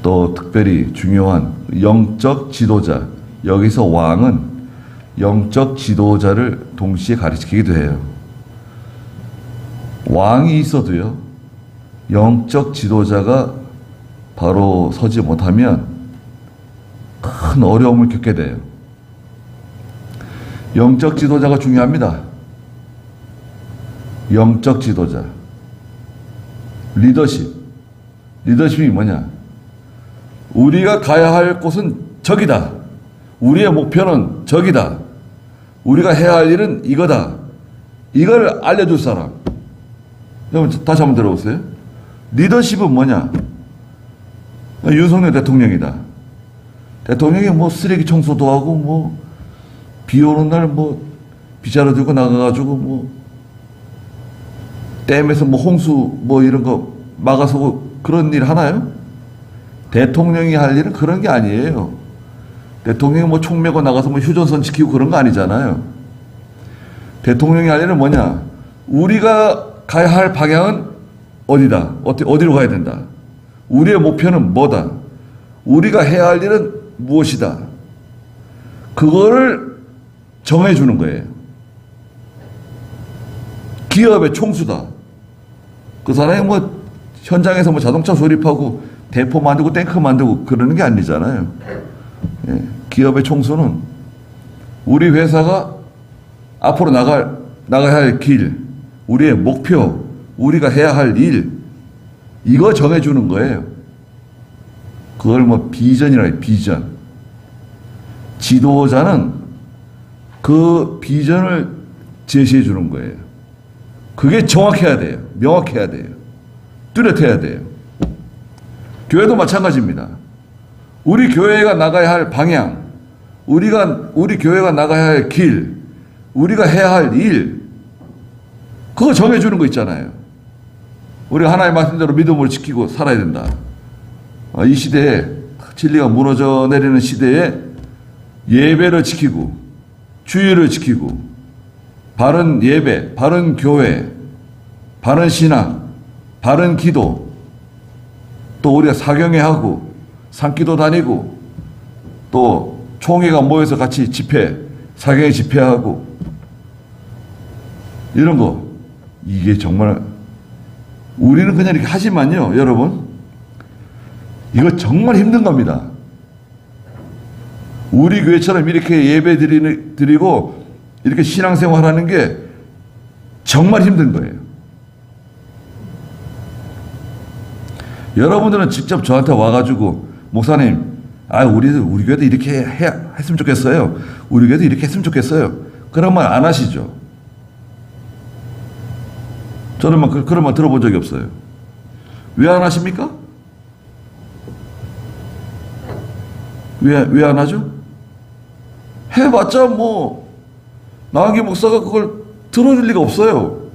또 특별히 중요한 영적 지도자, 여기서 왕은 영적 지도자를 동시에 가리키기도 해요. 왕이 있어도요, 영적 지도자가 바로 서지 못하면 큰 어려움을 겪게 돼요. 영적 지도자가 중요합니다. 영적 지도자. 리더십이 뭐냐? 우리가 가야 할 곳은 저기다. 우리의 목표는 저기다. 우리가 해야 할 일은 이거다. 이걸 알려줄 사람. 여러분 다시 한번 들어보세요. 리더십은 뭐냐? 윤석열 대통령이다. 대통령이 뭐 쓰레기 청소도 하고 뭐 비 오는 날 뭐 빗자루 들고 나가가지고 뭐 댐에서 뭐 홍수 뭐 이런 거 막아서 그런 일 하나요? 대통령이 할 일은 그런 게 아니에요. 대통령이 뭐 총 메고 나가서 뭐 휴전선 지키고 그런 거 아니잖아요. 대통령이 할 일은 뭐냐? 우리가 가야 할 방향은 어디다? 어디로 가야 된다? 우리의 목표는 뭐다? 우리가 해야 할 일은 무엇이다? 그거를 정해주는 거예요. 기업의 총수다. 그 사람이 뭐 현장에서 뭐 자동차 조립하고 대포 만들고 탱크 만들고 그러는 게 아니잖아요. 예. 기업의 총수는 우리 회사가 앞으로 나가야 할 길, 우리의 목표, 우리가 해야 할 일, 이거 정해주는 거예요. 그걸 뭐 비전이라 해요. 비전. 지도자는 그 비전을 제시해 주는 거예요. 그게 정확해야 돼요. 명확해야 돼요. 뚜렷해야 돼요. 교회도 마찬가지입니다. 우리 교회가 나가야 할 방향, 우리 교회가 나가야 할 길, 우리가 해야 할 일, 그거 정해주는 거 있잖아요. 우리가 하나님 말씀대로 믿음을 지키고 살아야 된다. 이 시대에, 진리가 무너져 내리는 시대에 예배를 지키고 주의를 지키고 바른 예배, 바른 교회, 바른 신앙, 바른 기도, 또 우리가 사경회 하고 산기도 다니고 또 총회가 모여서 같이 집회, 사경회 집회하고 이런 거, 이게 정말 우리는 그냥 이렇게 하지만요, 여러분, 이거 정말 힘든 겁니다. 우리 교회처럼 이렇게 예배 드리고 이렇게 신앙생활 하는 게 정말 힘든 거예요. 여러분들은 직접 저한테 와가지고 목사님, 우리 교회도 이렇게 했으면 좋겠어요. 우리 교회도 이렇게 했으면 좋겠어요. 그런 말 안 하시죠. 저는 그런 말 들어본 적이 없어요. 왜 안 하십니까? 왜 안 하죠? 해봤자 뭐 나은기 목사가 그걸 들어줄 리가 없어요.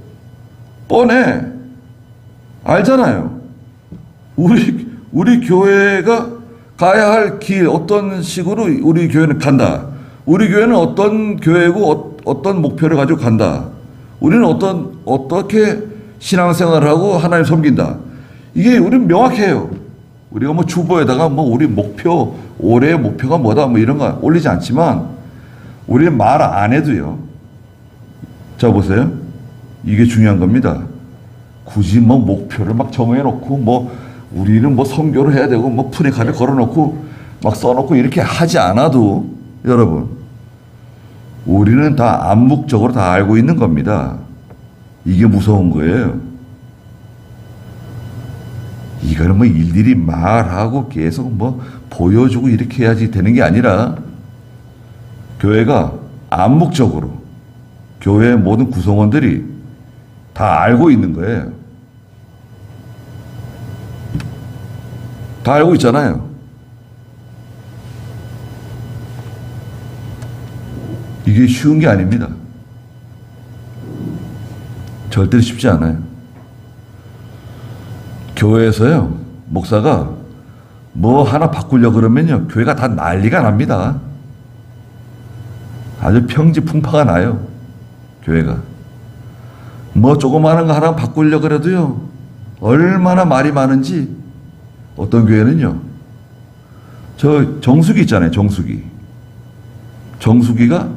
뻔해. 알잖아요. 우리 교회가 가야 할 길, 어떤 식으로 우리 교회는 간다. 우리 교회는 어떤 교회고 어떤 목표를 가지고 간다. 우리는 어떻게 신앙생활을 하고 하나님 섬긴다. 이게 우리는 명확해요. 우리가 뭐 주보에다가 뭐 우리 목표, 올해의 목표가 뭐다 뭐 이런 거 올리지 않지만 우리는 말 안 해도요. 자, 보세요. 이게 중요한 겁니다. 굳이 뭐 목표를 막 정해놓고 뭐 우리는 뭐 선교를 해야 되고 뭐 프레카를 걸어놓고 막 써놓고 이렇게 하지 않아도 여러분, 우리는 다 암묵적으로 다 알고 있는 겁니다. 이게 무서운 거예요. 이거는 뭐 일일이 말하고 계속 뭐 보여주고 이렇게 해야지 되는 게 아니라 교회가 암묵적으로 교회의 모든 구성원들이 다 알고 있는 거예요. 다 알고 있잖아요. 이게 쉬운 게 아닙니다. 절대로 쉽지 않아요. 교회에서요, 목사가 뭐 하나 바꾸려고 그러면요, 교회가 다 난리가 납니다. 아주 평지풍파가 나요, 교회가. 뭐 조그마한 거 하나 바꾸려고 그래도요, 얼마나 말이 많은지. 어떤 교회는요, 저 정수기 있잖아요, 정수기. 정수기가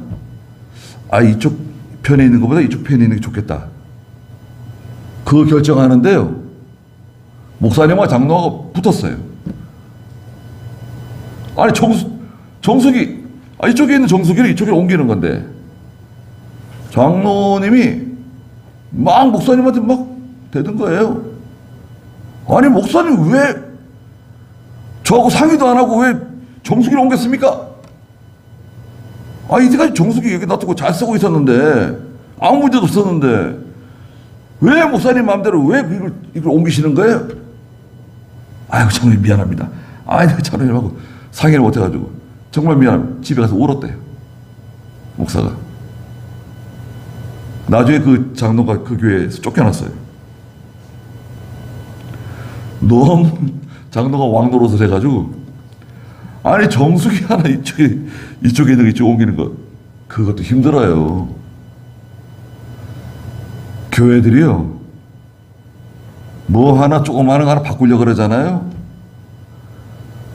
이쪽 편에 있는 것보다 이쪽 편에 있는 게 좋겠다. 그거 결정하는데요, 목사님과 장로가 붙었어요. 아니 정수기 이쪽에 있는 정수기를 이쪽에 옮기는 건데 장로님이 막 목사님한테 막 대든 거예요. 아니 목사님 왜 저하고 상의도 안 하고 왜 정수기를 옮겼습니까? 이때까지 정수기 여기 놔두고 잘 쓰고 있었는데 아무 문제도 없었는데 왜 목사님 마음대로 왜 이걸 옮기시는 거예요? 장로님 미안합니다. 내가 장로님하고 상의를 못해가지고 정말 미안합니다. 집에 가서 울었대요, 목사가. 나중에 그 장로가 그 교회에서 쫓겨났어요. 너무 장로가 왕노릇을 해가지고 정수기 하나 이쪽에 있는 거 이쪽 옮기는 거 그것도 힘들어요. 교회들이요, 뭐 하나 조그마한 거 하나 바꾸려고 그러잖아요.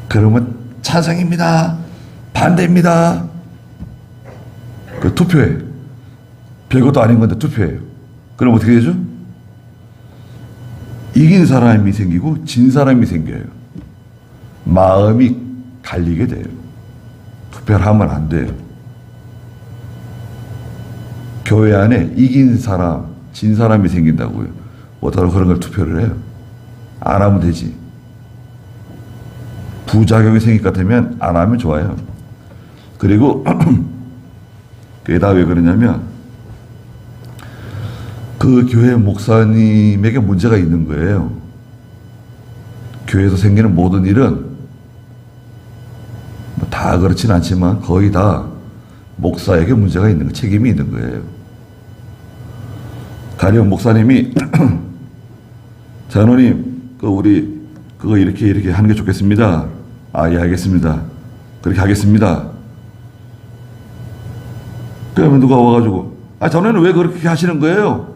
그러면 찬성입니다, 반대입니다. 그 투표해. 별것도 아닌 건데 투표해요. 그럼 어떻게 되죠? 이긴 사람이 생기고 진 사람이 생겨요. 마음이 갈리게 돼요. 투표를 하면 안 돼요. 교회 안에 이긴 사람, 진 사람이 생긴다고요. 어떻게 그런 걸 투표를 해요? 안 하면 되지. 부작용이 생길 것 같으면 안 하면 좋아요. 그리고 그게 다 왜 그러냐면 그 교회 목사님에게 문제가 있는 거예요. 교회에서 생기는 모든 일은 다 그렇진 않지만 거의 다 목사에게 문제가 있는 거, 책임이 있는 거예요. 가령 목사님이 장로님, 우리 그거 이렇게 하는 게 좋겠습니다. 예, 알겠습니다. 그렇게 하겠습니다. 그러면 누가 와가지고 장로님 왜 그렇게 하시는 거예요?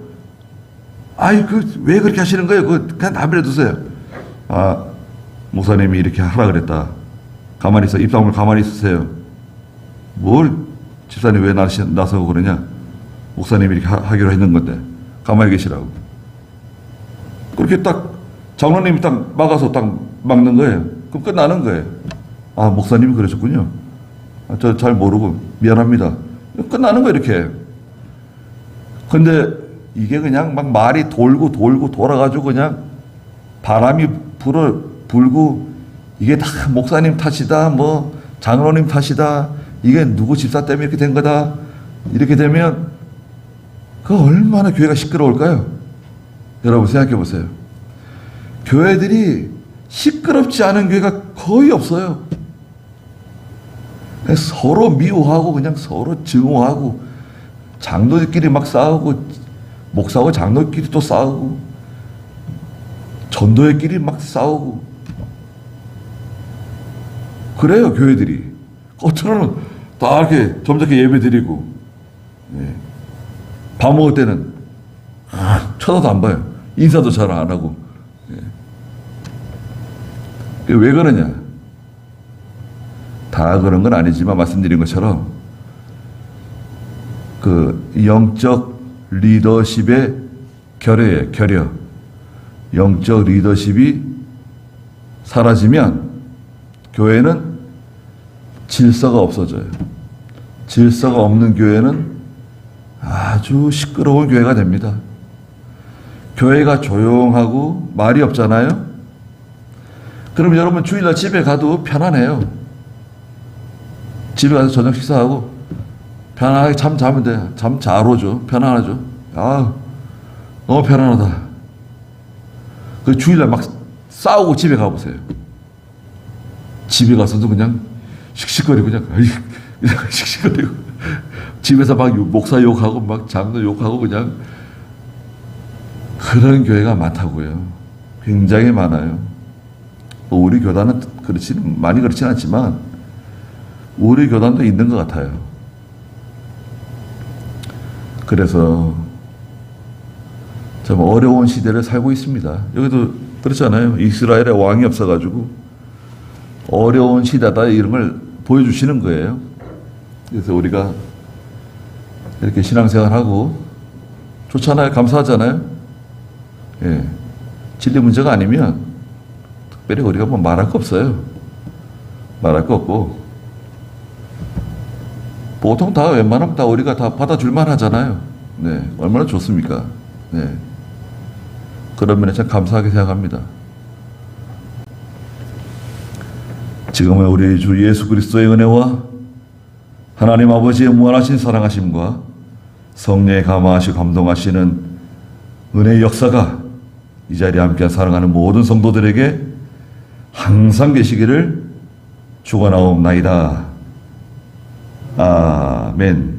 왜 그렇게 하시는 거예요? 그냥 나버려 두세요. 목사님이 이렇게 하라 그랬다. 가만히 있어. 입 다물고 가만히 있으세요. 뭘 집사님 왜 나서고 그러냐? 목사님이 이렇게 하기로 했는 건데 가만히 계시라고. 그렇게 딱 장로님이 딱 막아서 딱 막는 거예요. 그럼 끝나는 거예요. 목사님이 그러셨군요. 저 잘 모르고 미안합니다. 끝나는 거예요, 이렇게. 근데 이게 그냥 막 말이 돌고 돌아가지고 그냥 바람이 불고 이게 다 목사님 탓이다, 뭐 장로님 탓이다, 이게 누구 집사 때문에 이렇게 된 거다, 이렇게 되면 그 얼마나 교회가 시끄러울까요? 여러분 생각해 보세요. 교회들이 시끄럽지 않은 교회가 거의 없어요. 서로 미워하고 그냥 서로 증오하고 장로들끼리 막 싸우고 목사하고 장로끼리 또 싸우고 전도회끼리 막 싸우고 그래요. 교회들이 겉으로는 다 이렇게 점잖게 예배 드리고 밥 먹을 때는 쳐다도 안 봐요. 인사도 잘 안 하고. 왜 그러냐? 다 그런 건 아니지만 말씀드린 것처럼 그 영적 리더십의 결여예요. 영적 리더십이 사라지면 교회는 질서가 없어져요. 질서가 없는 교회는 아주 시끄러운 교회가 됩니다. 교회가 조용하고 말이 없잖아요. 그럼 여러분 주일날 집에 가도 편안해요. 집에 가서 저녁 식사하고 편안하게 잠 자면 돼. 잠 잘 오죠. 편안하죠. 아, 너무 편안하다. 그 주일날 막 싸우고 집에 가보세요. 집에 가서도 그냥 씩씩거리고 그냥 씩씩거리고 집에서 막 목사 욕하고 막 장로 욕하고 그냥 그런 교회가 많다고요. 굉장히 많아요. 우리 교단은 많이 그렇지는 않지만 우리 교단도 있는 것 같아요. 그래서 참 어려운 시대를 살고 있습니다. 여기도 그렇잖아요. 이스라엘에 왕이 없어가지고 어려운 시대다 이런 걸 보여주시는 거예요. 그래서 우리가 이렇게 신앙생활하고 좋잖아요. 감사하잖아요. 예. 진리 문제가 아니면 특별히 우리가 뭐 말할 거 없어요. 말할 거 없고 보통 다 웬만하면 다 우리가 다 받아줄만 하잖아요. 네. 얼마나 좋습니까? 네. 그런 면에 참 감사하게 생각합니다. 지금은 우리 주 예수 그리스도의 은혜와 하나님 아버지의 무한하신 사랑하심과 성령의 감화하시고 감동하시는 은혜의 역사가 이 자리에 함께 사랑하는 모든 성도들에게 항상 계시기를 축원하옵나이다. 아멘.